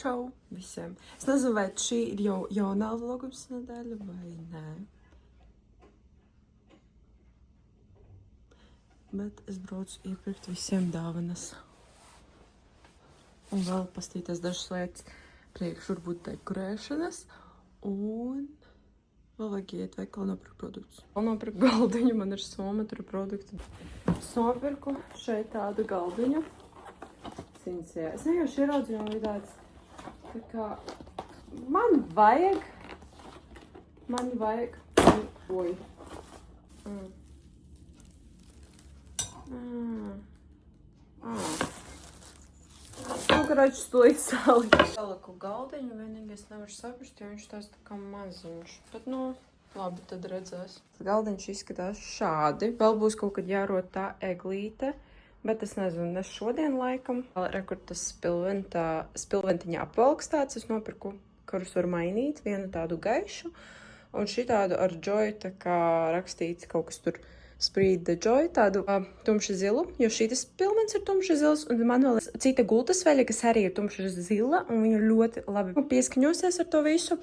čau visiem. Es nezinu, vai šī ir jau jaunā vlogums nedēļa vai nē. Bet es braucu iepirkt visiem dāvanas. Un vēl pastīties dažas lietas priekš varbūt dekorēšanas. Un vēl vajag iet veikalā nopirkt produktus. Vēl nopirkt galdiņu, man ir soma, tur produkti. Es nopirku šeit tādu galdiņu. Es vienkārši ieraudzīju un bija tāds, tā kā, man vajag, oj. Karoči stulīt saliku. Saliku galdiņu, vienīgais nevar saprast, jo viņš tās tā kā maziņš. Bet, labi, tad redzēs. Galdiņš izskatās šādi. Vēl būs kaut kad jārot tā eglīte. Bet es nezinu, ne šodien laikam. Rekur tas spilventiņā apvalks tāds. Es nopirku, kurus var mainīt, vienu tādu gaišu. Un šī tādu ar joy, tā kā rakstīts kaut kas tur Spread the Joy, tādu tumši zilu. Jo šītas spilvens ir tumši zils. Un man vēl cita gultasveļa, kas arī ir tumši zila. Un viņa ļoti labi pieskaņosies ar to visu.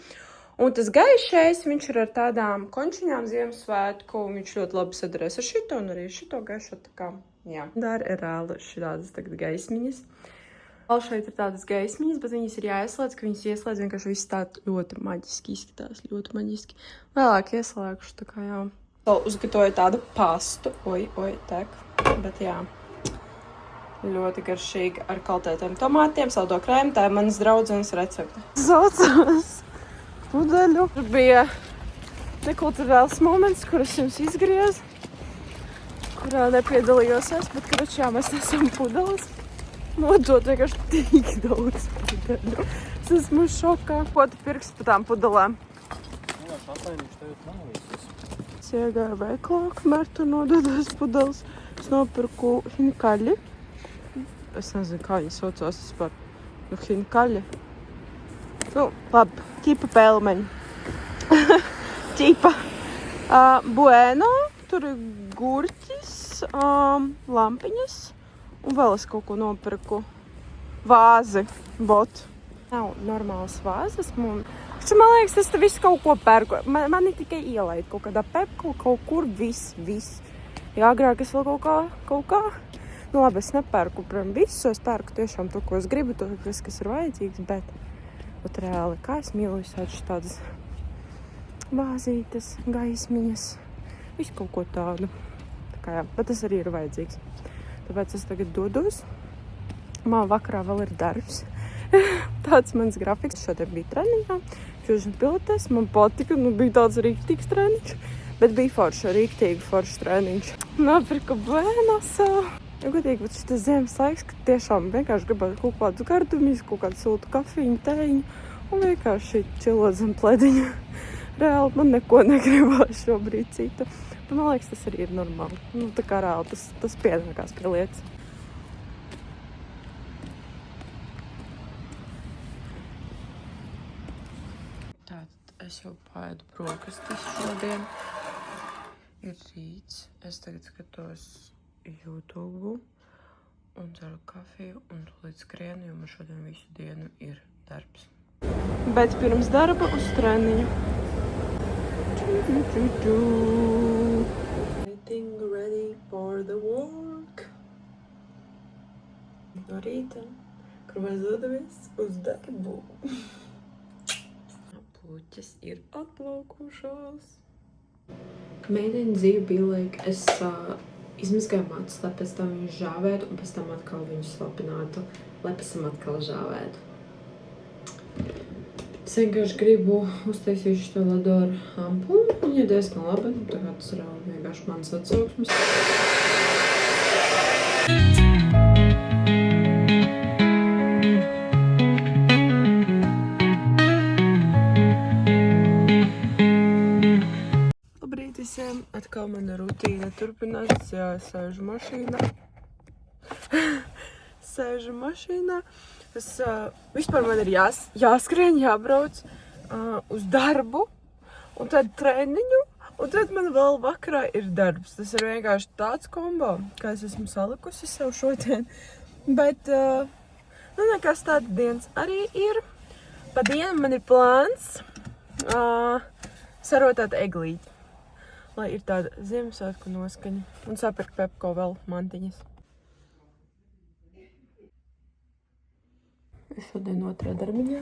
Un tas gaišais, viņš ir ar tādām končiņām Ziemassvētku. Viņš ļoti labi sadarēs ar šito un arī šito gaišo tā kā. Jā, dar ir reāli šādas tagad gaismiņas. Vēl šeit ir tādas gaismiņas, bet viņas ir jāieslēdz, ka viņas ieslēdz vienkārši viss tā ļoti maģiski izskatās, ļoti maģiski. Vēlāk ieslēgšu, tā kā jā. Vēl uzgatavoju tādu pastu, tek, bet jā. Ļoti garšīgi ar kaltētiem tomātiem, saldo krēmu, tā ir manas draudzenes recepte. Saucās pudeļu. Tur bija nekulturāls moments, kurus jums izgriezu. Kurā nepiedalījos es, bet, karoči, mēs esam pudeles. Nodot vienkārši tik daudz pudeļu. Es esmu šokā. Ko tu pirksi pa tām pudelēm? Es iegāju veikalā, kamēr tu nododās pudeles. Es nopirku hinkaļi. Es nezinu, kā viņi saucās vispār. Hinkaļi. Labi, ķipa pelmeņi. Ķipa. Bueno. Tur ir gurķis, lampiņas un vēl es kaut ko nopirku. Vāzi, bot. Nav normālas vāzes. Man liekas, es te visu kaut ko pērku. Man ir tikai ielaid kaut kādā pepku, kaut kur viss. Jā, agrāk es vēl kaut kā. Labi, es nepērku, protams, visu. Es pērku tiešām to, ko es gribu, to, kas ir vajadzīgs, bet reāli, kā es mīlu visādi tādas vāzītes, gaismiņas. Visu kaut ko tādu. Tā kā jā, bet tas arī ir vajadzīgs. Tāpēc es tagad dodos. Man vakarā vēl ir darbs. Tāds mans grafiks. Šodien bija treniņā. Fusion pilotēs. Man patika, bija tāds rīktīgs treniņš. Bet bija rīktīgi foršs treniņš. Nopirku Buenos. Ja godīgi, bet šitas ziemas laiks, ka tiešām vienkārši gribētu kaut kādus gardumus, kaut kādu siltu kafiju, tēņu un vienkārši čilot zem plediņa. Reāli man neko negribās šobrīd citu. Bet man liekas, tas arī ir normāli. Tā kā reāli tas pienākās pie lietas. Tātad es jau pāēdu brokastis šodien. Ir rīts. Es tagad skatos YouTube un dzeru kafiju un līdz skrienu, jo man šodien visu dienu ir darbs. Bet pirms darba uz treniņu. Getting ready for the work. No rīta, kur mēs dodamies uz darbu. Puķes ir atplaukušās. Mēģina dzīve bija laika, es izmazgāju matus, lai pēc tam viņu žāvētu un pēc tam atkal viņu slapinātu, lai pēc tam atkal žāvētu. Es vienkārši gribu uztaisīt šo ladoru ampuli. Viņa ir diezgan labi, tā kā tas ir vienkārši mans atsauksmes. Labrīt visiem! Atkal mana rutīna turpinās. Jā, es sēžu mašīnā. Vispār man ir jāskrien, jābrauc uz darbu, un tad treniņu, un tad man vēl vakarā ir darbs. Tas ir vienkārši tāds kombo, kā es esmu salikusi sev šodien. Bet, Nu, nekas tāds dienas arī ir. Pa dienu man ir plāns sarotāt eglīti, lai ir tāda Ziemassvētku noskaņa. Un sapirkt Pepko vēl mantiņas. Es šodien otrā darbiņā.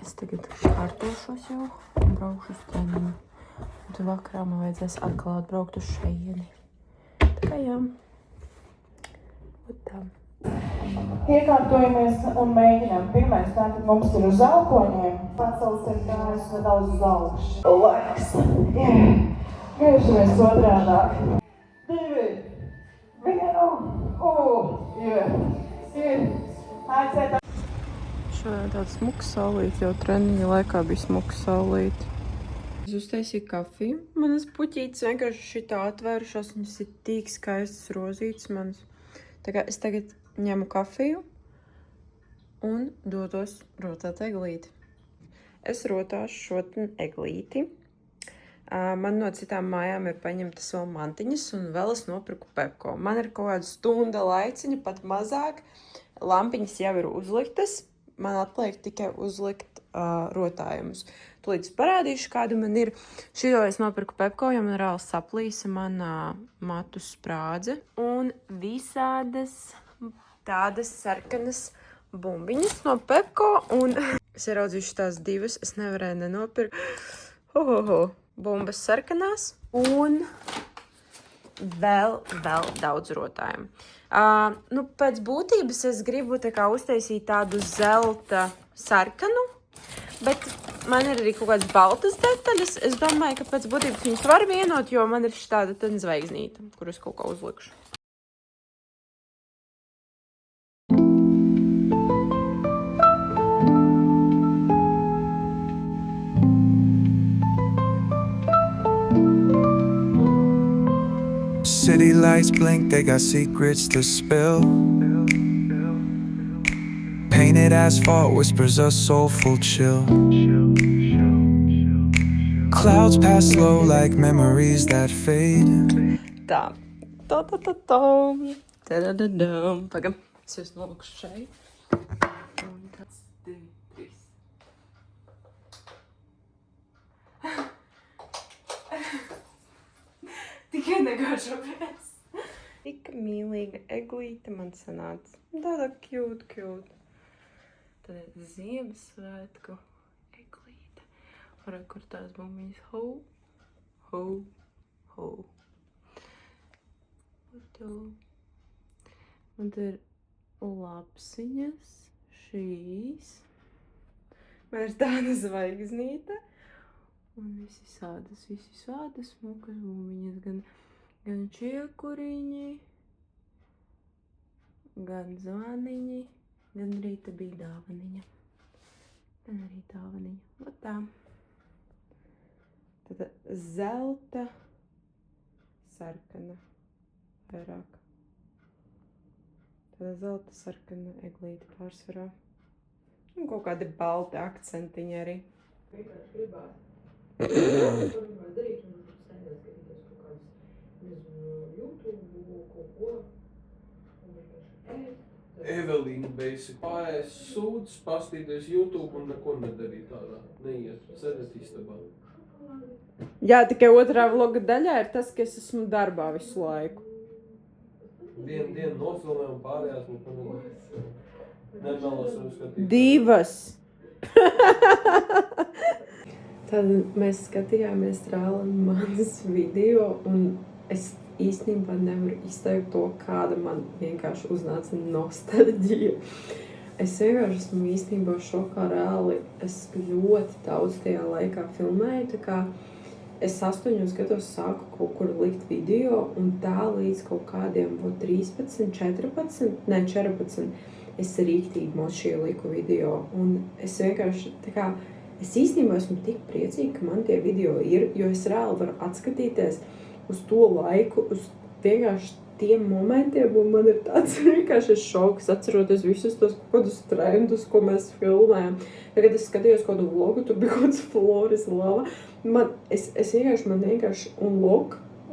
Es tagad kārtošos jau un braukšu uz treniņu. Un tad vakarā man vajadzēs atkal atbraukt uz šeieni. Tā kā jā. Un tā. Iekārtojamies un mēģinām. Pirmais, tātad mums ir uz elpoņiem. Pacels ir kājas nedaudz uz augšu. Laiks. Griežamies otrādāk. 2, 1, aiziet. Šodien tāds smuks saulīt, jau treniņa laikā bija smuks saulīt. Es uztaisīju kafiju. Manas puķītes vienkārši šitā atvērušās, viņas ir tik skaistas rozītas manas. Tā kā es tagad ņemu kafiju un dodos rotāt eglīti. Es rotāšu šo eglīti. Man no citām mājām ir paņemtas vēl mantiņas un vēl es nopirku Pepko. Man ir kaut kāda stunda laiciņa, pat mazāk. Lampiņas jau ir uzliktas. Man atliek tikai uzlikt rotājumus. Tūlīt parādīšu, kāda man ir. Šito es nopirku Pepko, jo man reāli saplīsa mana matu sprādze. Un visādas tādas sarkanas bumbiņas no Pepko. Un es ieraudzīšu tās divas, es nevarēju nenopirkt. Bumbas sarkanās. Un vēl daudz rotājumu. Pēc būtības es gribu tā kā uztaisīt tādu zelta sarkanu, bet man ir arī kaut kādas baltas detaļas. Es domāju, ka pēc būtības viņas var vienot, jo man ir štāda zvaigznīta, kur es kaut kā uzlikšu. City lights blink, they got secrets to spill. Painted asphalt whispers a soulful chill. Clouds pass slow like memories that fade. Tā. Pagam, es jūs nolikšu šeit. Un tāds 2, 3. Tikai negāžamies. Tik mīlīga eglīte man sanāca. Tāda cute. Tad ir Ziemassvētku eglīte. Varētu, kur tās bumbiņas. Ho. Un te ir lapsiņas. Šīs. Man ir tāda zvaigznīte. Un visi sādas, smukas bumbiņas, gan čiekuriņi, gan zvaniņi, gan arī te bija dāvaniņa. Vat tā. Tad zelta sarkana vairāk. Tāda zelta sarkana eglīte pārsvarā. Un kaut kādi balti akcentiņi arī. Gribās. Tur var darīt un stengies skatīties kaut kādas, YouTube, kaut ko. Un vienkārši ēst. Evelīna basic. Paēst sūds, pastīties YouTube un neko nedarīt tādā. Neiet, sēdēt istabā. Jā, tikai otrā vloga daļā ir tas, ka es esmu darbā visu laiku. Vienu dienu nofilmē un pārējās neko nemelos un skatīt. 2. Tad mēs skatījāmies Rāla manas video, un es īstenībā nevaru izteikt to, kāda man vienkārši uznāca nostalģija. Es vienkārši esmu īstenībā šokā reāli. Es ļoti daudz tajā laikā filmēju, tā kā es 8 gados sāku kaut kur likt video, un tā līdz kaut kādiem 13, 14, es rīktīgi mošīju liku video, un es vienkārši tā kā es īstenībā esmu tik priecīga, ka man tie video ir, jo es reāli varu atskatīties uz to laiku, uz vienkārši tiem momentiem, un man ir tāds vienkārši šoks, atceroties visus tos kaut kādus trendus, ko mēs filmējam. Tagad es skatījos kādu vlogu, tur bija kaut kāds Floris Lava. Man vienkārši un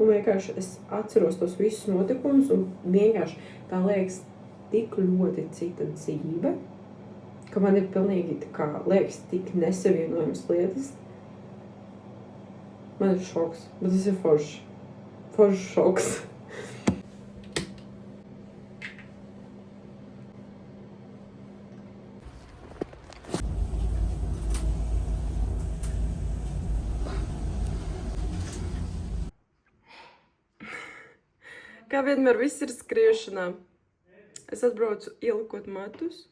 vienkārši es atceros tos visus notikumus, un vienkārši tā liekas tik ļoti cita dzīve, ka man ir pilnīgi tā kā liekas tik nesavienojams lietas. Man ir šoks, bet tas ir forši. Forši šoks. Kā vienmēr viss ir skriešanā. Es atbraucu ielikot matus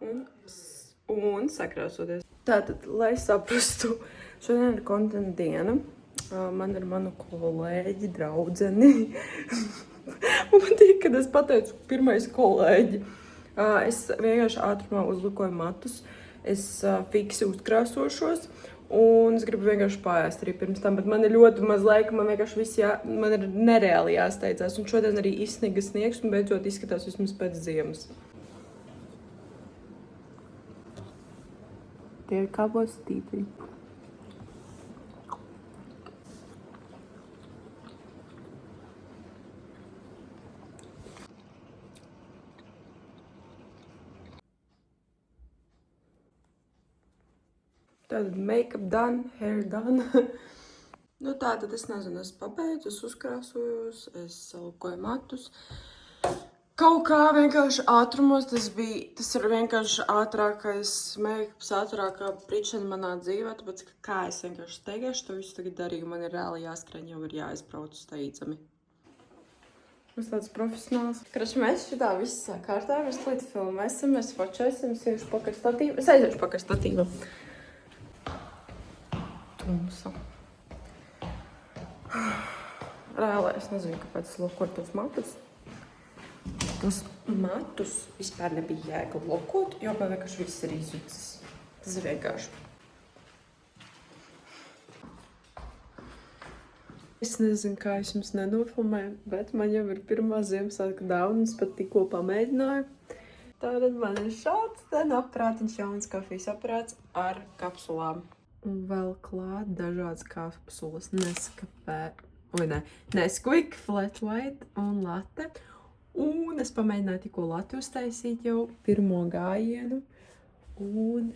un sakrāsoties. Tātad, lai saprastu, šodien ir kontenta diena. Man ir manu kolēģi, draudzeni. Un man tīk, kad es pateicu pirmais kolēģi. Es vienkārši ātrumā uzlikoju matus. Es fiksi uzkrāsošos. Un es gribu vienkārši pārēst arī pirms tam, bet man ir ļoti maz laika, man vienkārši viss man ir nereāli jāsteidzās. Un šodien arī izsniga sniegs un beidzot izskatās vismaz pēc ziemas. Tie ir kabos stīpī. Tātad make-up done, hair done. Nu tātad es nezinu, es pabeidzu, es uzkrāsojos, es salikoju matus. Kaut kā vienkārši ātrumos tas ir vienkārši ātrākais make-ups, ātrākā pričena manā dzīvē, tāpēc kā es vienkārši steigāšu to visu tagad darīju, man ir reāli jāskrien, jau ir jāizbrauc steidzami. Mēs tāds profesionāls. Kraši mēs šitā viss kārtā, mēs līdz filmēsim, mēs fočēsim, es iešu pakaļ statīvu, es aiziešu pakaļ statīvu. Tumsa. Reāli, es nezinu, kāpēc es lokoju tos matus. Tos matus vispār nebija jēga lokot, jo man vienkārši viss ir izjucis. Tas ir vienkārši. Es nezinu, kā es jums nenofilmēju, bet man jau ir pirmā Ziemassvētku dāvana, es pat tikko pamēģināju. Tātad man ir šāds aparātiņš, jauns kafijas aparāts ar kapsulām. Un vēl klāt dažādas kapsulas, Nesquik, Flat White un latte. Un es pamēģināju tikko lati uztaisīt jau pirmo gājienu. Un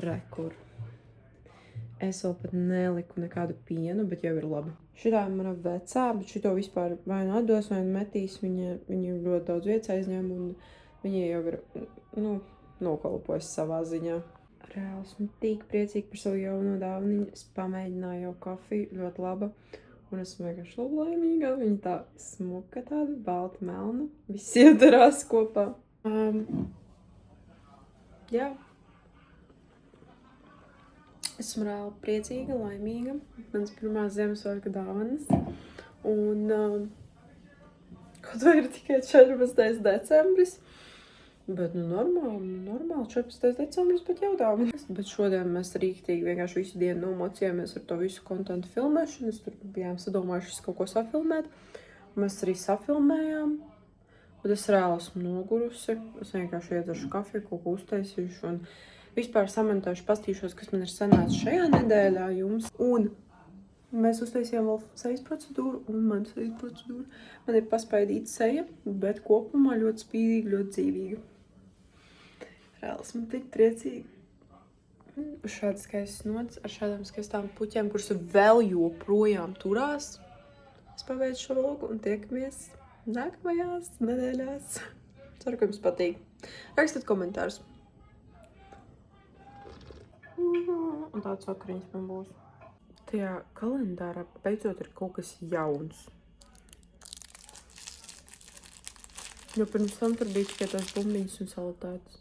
rekur. Es vēl pat neliku nekādu pienu, bet jau ir labi. Šitā ir mana vecā, bet šito vispār vai nu atdos, vai nu metīs. Viņa ļoti daudz vietas aizņem un viņa jau ir, nokalpojas savā ziņā. Reāli esmu tik priecīga par savu jauno dāvaniņu. Es pamēģināju jau kafiju, ļoti laba. Un esmu vienkārši laimīga. Viņa tā smuka tāda, balta, melna. Viss iedarās kopā. Jā. Esmu reāli priecīga, laimīga. Mans pirmās Ziemassvētku dāvanas. Un kaut vai ir tikai 14. decembris. Bet, normāli, 14. decembris, bet jau dāvanas. Bet šodien mēs rīktīgi vienkārši visu dienu nomocījāmies ar to visu kontentu filmēšanu. Mēs tur bijām sadomājušies kaut ko safilmēt. Mēs arī safilmējām. Bet es reāli esmu nogurusi. Es vienkārši iedzeršu kafiju, kaut ko uztaisīšu un vispār samentēšu, pastīšos, kas man ir sanācis šajā nedēļā jums. Un mēs uztaisījām vēl sejas procedūru un man sejas procedūru. Man ir paspaidīta seja, bet kopumā ļoti spīdīga, ļoti dzīvīga. Reāli esmu tik priecīga. Uz šādas skaistas nots, ar šādām skaistām puķiem, kuras vēl joprojām turās. Es pabeidzu šo vlogu un tiekamies nākamajās nedēļās. Ceru, ka jums patīk. Rakstiet komentārus. Un tāds vakariņas man būs. Tajā kalendārā beidzot ir kaut kas jauns. Jo pirms tam tur bija tikai tās bumbiņas un salatātes.